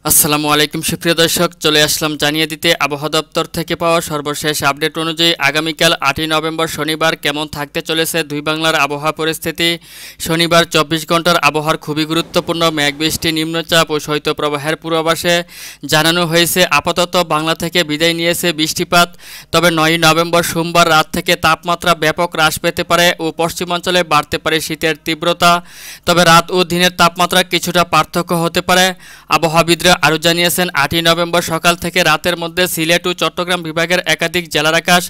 আসসালামু আলাইকুম সুপ্রিয় দর্শক, চলে আসলাম জানিয়ে দিতে আবহাওয়া দপ্তর থেকে পাওয়া সর্বশেষ আপডেট অনুযায়ী আগামীকাল 8ই নভেম্বর শনিবার কেমন থাকতে চলেছে দুই বাংলার আবহাওয়া পরিস্থিতি। শনিবার 24 ঘন্টার আবহাওয়ার খুবই গুরুত্বপূর্ণ মেঘবৃষ্টি, নিম্নচাপ ও শৈত্যপ্রবাহের পূর্বাভাসে জানানো হয়েছে আপাতত বাংলা থেকে বিদায় নিয়েছে বৃষ্টিপাত। তবে 9ই নভেম্বর সোমবার রাত থেকে তাপমাত্রা ব্যাপক হ্রাস পেতে পারে ও পশ্চিমাঞ্চলে বাড়তে পারে শীতের তীব্রতা। তবে রাত ও দিনের তাপমাত্রা কিছুটা পার্থক্য হতে পারে। আবহাওয়াবিদরা আরও জানিয়েছেন 8ই নভেম্বর সকাল থেকে রাতের মধ্যে সিলেট ও চট্টগ্রাম বিভাগের একাধিক জেলার আকাশ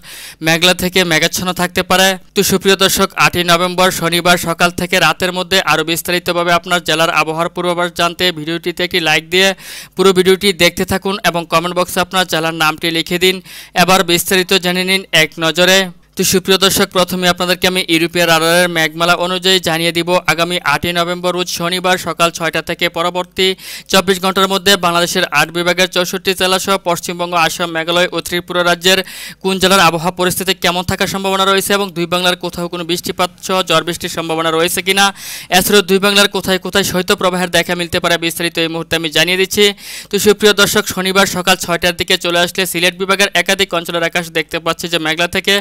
মেঘলা থেকে মেঘাচ্ছন্ন থাকতে পারে। তো সুপ্রিয় দর্শক, 8ই নভেম্বর শনিবার সকাল থেকে রাতের মধ্যে আরও বিস্তারিতভাবে আপনার জেলার আবহাওয়ার পূর্বাভাস জানতে ভিডিওটিতে একটি লাইক দিয়ে পুরো ভিডিওটি দেখতে থাকুন এবং কমেন্ট বক্সে আপনার জেলার নামটি লিখে দিন। এবার বিস্তারিত জেনে নিন এক নজরে। তো সুপ্রিয় দর্শক, প্রথমে আপনাদেরকে আমি ইউরোপীয় রাডারের মেঘমালা অনুযায়ী জানিয়ে দিব আগামী 8ই নভেম্বর রোজ শনিবার সকাল 6টা থেকে পরবর্তী 24 ঘন্টার মধ্যে বাংলাদেশের 8 বিভাগের 64 জেলাসহ পশ্চিমবঙ্গ, আসাম, মেঘালয় ও ত্রিপুরা রাজ্যের কোন জেলার আবহাওয়া পরিস্থিতি কেমন থাকার সম্ভাবনা রয়েছে এবং দুই বাংলার কোথাও কোনো বৃষ্টিপাত সহ ঝড় বৃষ্টির সম্ভাবনা রয়েছে কিনা, এছাড়াও দুই বাংলার কোথায় কোথায় শৈত্যপ্রবাহের দেখা মিলতে পারে বিস্তারিত এই মুহূর্তে আমি জানিয়ে দিচ্ছি। তো সুপ্রিয় দর্শক, শনিবার সকাল 6টার দিকে চলে আসলে সিলেট বিভাগের একাধিক অঞ্চলের আকাশ দেখতে পাচ্ছি যে মেঘলা থেকে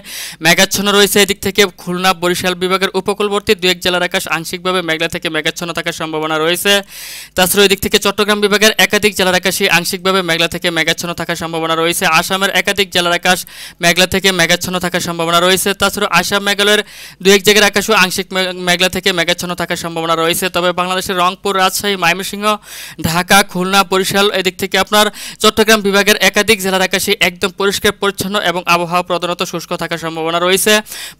মেঘাচ্ছন্ন রয়েছে। এদিক থেকে খুলনা, বরিশাল বিভাগের উপকূলবর্তী দু এক জেলার আকাশ আংশিকভাবে মেঘলা থেকে মেঘাচ্ছন্ন থাকার সম্ভাবনা রয়েছে। তাছাড়া এদিক থেকে চট্টগ্রাম বিভাগের একাধিক জেলার আকাশই আংশিকভাবে মেঘলা থেকে মেঘাচ্ছন্ন থাকার সম্ভাবনা রয়েছে। আসামের একাধিক জেলার আকাশ মেঘলা থেকে মেঘাচ্ছন্ন থাকার সম্ভাবনা রয়েছে। তাছাড়া আসাম, মেঘালয়ের দু এক জায়গার আকাশও আংশিক মেঘলা থেকে মেঘাচ্ছন্ন থাকার সম্ভাবনা রয়েছে। তবে বাংলাদেশের রংপুর, রাজশাহী, ময়মনসিংহ, ঢাকা, খুলনা, বরিশাল এদিক থেকে আপনার চট্টগ্রাম বিভাগের একাধিক জেলার আকাশে একদম পরিষ্কার পরিচ্ছন্ন এবং আবহাওয়া প্রধানত শুষ্ক থাকার সম্ভাবনা রয়েছে।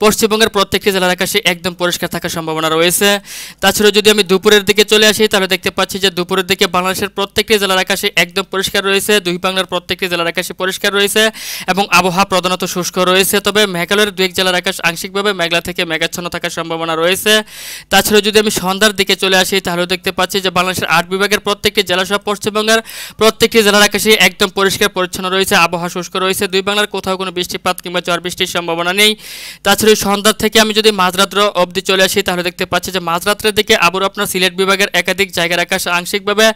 পশ্চিমবঙ্গের প্রত্যেকটি জেলার আকাশে একদম পরিষ্কার থাকার সম্ভাবনা রয়েছে। তাছাড়া যদি আমি দুপুরের দিকে চলে আসি তাহলে দেখতে পাচ্ছি যে দুপুরের দিকে বাংলাদেশের প্রত্যেকটি জেলার আকাশে একদম পরিষ্কার রয়েছে, দুই বাংলার প্রত্যেকটি জেলার আকাশে পরিষ্কার রয়েছে এবং আবহাওয়া প্রধানত শুষ্ক রয়েছে। তবে মেঘালয়ের দু এক জেলার আকাশ আংশিকভাবে মেঘলা থেকে মেঘাচ্ছন্ন থাকার সম্ভাবনা রয়েছে। তাছাড়া যদি আমি সন্ধ্যার দিকে চলে আসি তাহলে দেখতে পাচ্ছি যে বাংলাদেশের 8 বিভাগের প্রত্যেকটি জেলা সহ পশ্চিমবঙ্গের প্রত্যেকটি জেলার আকাশে একদম পরিষ্কার পরিচ্ছন্ন রয়েছে, আবহাওয়া শুষ্ক রয়েছে, দুই বাংলার কোথাও কোনো বৃষ্টিপাত কিংবা ঝড় বৃষ্টির সম্ভাবনা নেই। তাছাড়া সন্ধ্যা থেকে আমি যদি মাঝরাত্র অবধি চলে আসি তাহলে দেখতে পাচ্ছি যে মাঝরাত্রের দিকে আবার আপনার সিলেট বিভাগের একাধিক জায়গার আকাশ আংশিকভাবে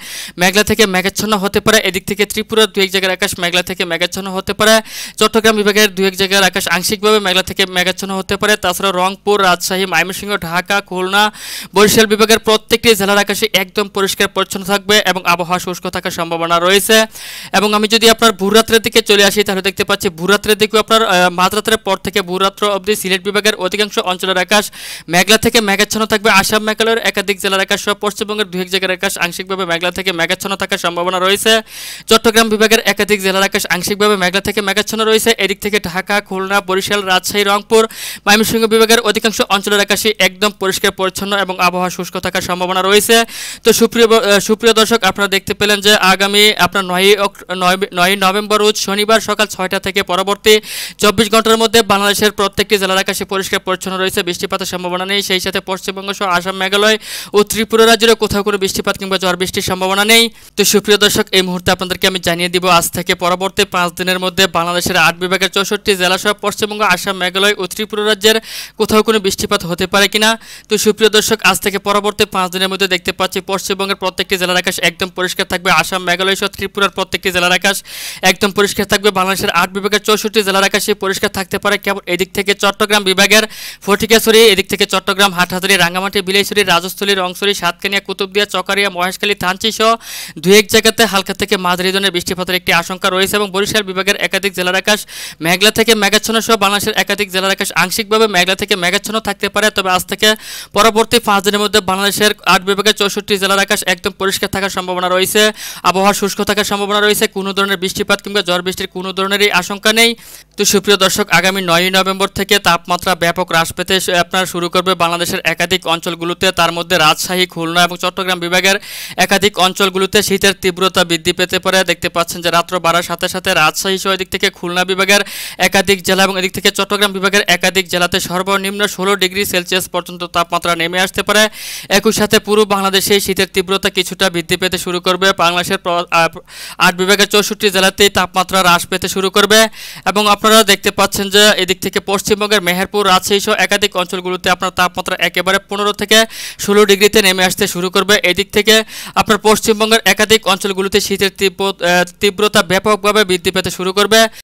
মেঘলা থেকে মেঘাচ্ছন্ন হতে পারে। এদিক থেকে ত্রিপুরার দু এক জায়গার আকাশ মেঘলা থেকে মেঘাচ্ছন্ন হতে পারে। চট্টগ্রাম বিভাগের দু এক জায়গার আকাশ আংশিকভাবে মেঘলা থেকে মেঘাচ্ছন্ন হতে পারে। তাছাড়া রংপুর, রাজশাহী, ময়মনসিংহ, ঢাকা, খুলনা, বরিশাল বিভাগের প্রত্যেকটি জেলার আকাশে একদম পরিষ্কার পরিচ্ছন্ন থাকবে এবং আবহাওয়া শুষ্ক থাকার সম্ভাবনা রয়েছে। এবং আমি যদি আপনার ভোররাত্রের দিকে চলে আসি তাহলে দেখতে পাচ্ছি ভোররাত্রের দিকেও আপনার মাঝরাত্রের পর থেকে ভোররাত্র অবধি সিলেট বিভাগের অধিকাংশ অঞ্চলের আকাশ মেঘলা থেকে মেঘাচ্ছন্ন থাকবে। আসাম, মেঘালয়ের একাধিক জেলার আকাশ সহ পশ্চিমবঙ্গের দু এক জায়গার আকাশ আংশিকভাবে মেঘলা থেকে মেঘাচ্ছন্ন থাকার সম্ভাবনা রয়েছে। চট্টগ্রাম বিভাগের একাধিক জেলার আকাশ আংশিকভাবে মেঘলা থেকে মেঘাচ্ছন্ন রয়েছে। এদিক থেকে ঢাকা, খুলনা, বরিশাল, রাজশাহী, রংপুর, ময়মনসিংহ বিভাগের অধিকাংশ অঞ্চলের আকাশে একদম পরিষ্কার পরিচ্ছন্ন এবং আবহাওয়া শুষ্ক থাকার সম্ভাবনা রয়েছে। তো সুপ্রিয় দর্শক, আপনারা দেখতে পেলেন যে আগামী আপনার 9ই নভেম্বর রোজ শনিবার সকাল 6টা থেকে পরবর্তী 24 ঘন্টার মধ্যে বাংলাদেশের প্রত্যেকটি জেলার আকাশে পরিষ্কার পরিচ্ছন্ন রয়েছে, বৃষ্টিপাতের সম্ভাবনা নেই। সেই সাথে পশ্চিমবঙ্গ সহ আসাম, মেঘালয় ও ত্রিপুরা রাজ্যের কোথাও কোনো বৃষ্টিপাত কিংবা ঝড় বৃষ্টির সম্ভাবনা নেই। তো সুপ্রিয় দর্শক, এই মুহূর্তে আপনাদেরকে আমি জানিয়ে দিব আজ থেকে পরবর্তী 5 দিনের মধ্যে বাংলাদেশের 8 বিভাগের 64 জেলা সহ পশ্চিমবঙ্গ, আসাম, মেঘালয় ও ত্রিপুরা রাজ্যের কোথাও কোনো বৃষ্টিপাত হতে পারে কিনা। তো সুপ্রিয় দর্শক, আজ থেকে পরবর্তী 5 দিনের মধ্যে দেখতে পাচ্ছি পশ্চিমবঙ্গের প্রত্যেকটি জেলার আকাশ একদম পরিষ্কার থাকবে, আসাম, মেঘালয় সহ ত্রিপুরার প্রত্যেকটি জেলার আকাশ একদম পরিষ্কার থাকবে। বাংলাদেশের 8 বিভাগের 64 জেলার আকাশে পরিষ্কার থাকতে পারে। কেবল এদিক থেকে চট্টগ্রাম বিভাগের ফটিকাছড়ি, এদিক থেকে চট্টগ্রাম, হাটহাজারী, রাঙ্গামাটি, বিলাইছড়ি, রাজস্থলী, রংছড়ি, সাতকানিয়া, কুতুবদিয়া, চকারিয়া, মহেশখালী, থানচি সহ দু এক জায়গাতে হালকা থেকে মাঝারি ধরনের বৃষ্টিপাতের একটি আশঙ্কা রয়েছে। এবং বরিশাল বিভাগের একাধিক জেলার আকাশ মেঘলা থেকে মেঘাচ্ছন্ন সহ বাংলাদেশের একাধিক জেলার আকাশ আংশিকভাবে মেঘলা থেকে মেঘাচ্ছন্ন থাকতে পারে। তবে আজ থেকে পরবর্তী 5 দিনের মধ্যে বাংলাদেশের 8 বিভাগের 64 জেলার আকাশ একদম পরিষ্কার থাকার সম্ভাবনা রয়েছে, আবহাওয়া শুষ্ক থাকার সম্ভাবনা রয়েছে, কোনো ধরনের বৃষ্টিপাত কিংবা ঝড় বৃষ্টির কোনো ধরনেরই আশঙ্কা নেই। তো সুপ্রিয় দর্শক, আগামী 9ই নভেম্বর থেকে তাপমাত্রা ব্যাপক হ্রাস পেতে আপনার শুরু করবে বাংলাদেশের একাধিক অঞ্চলগুলোতে। তার মধ্যে রাজশাহী, খুলনা এবং চট্টগ্রাম বিভাগের একাধিক অঞ্চলগুলোতে শীতের তীব্রতা বৃদ্ধি পেতে পারে। দেখতে পাচ্ছেন যে রাত্র বাড়ার সাথে সাথে রাজশাহী সহ এদিক থেকে খুলনা বিভাগের একাধিক জেলা এবং এদিক থেকে চট্টগ্রাম বিভাগের একাধিক জেলাতে সর্বনিম্ন 16 ডিগ্রি সেলসিয়াস পর্যন্ত তাপমাত্রা নেমে আসতে পারে। একই সাথে পুরো বাংলাদেশে শীতের তীব্রতা কিছুটা বৃদ্ধি পেতে শুরু করবে। বাংলাদেশের 8 বিভাগের 64 জেলাতেই তাপমাত্রা হ্রাস পেতে শুরু করবে এবং আপনারা দেখতে পাচ্ছেন যে এদিক থেকে এদিকে পশ্চিমবঙ্গের মেহেরপুর, রাজশাহী সহ একাধিক অঞ্চলগুলোতে আপনার তাপমাত্রা একেবারে 15 থেকে 16 ডিগ্রিতে নেমে আসতে শুরু করবে। এদিক থেকে আপনার পশ্চিমবঙ্গের একাধিক অঞ্চলগুলোতে শীতের তীব্রতা ব্যাপকভাবে বৃদ্ধি পেতে শুরু করবে।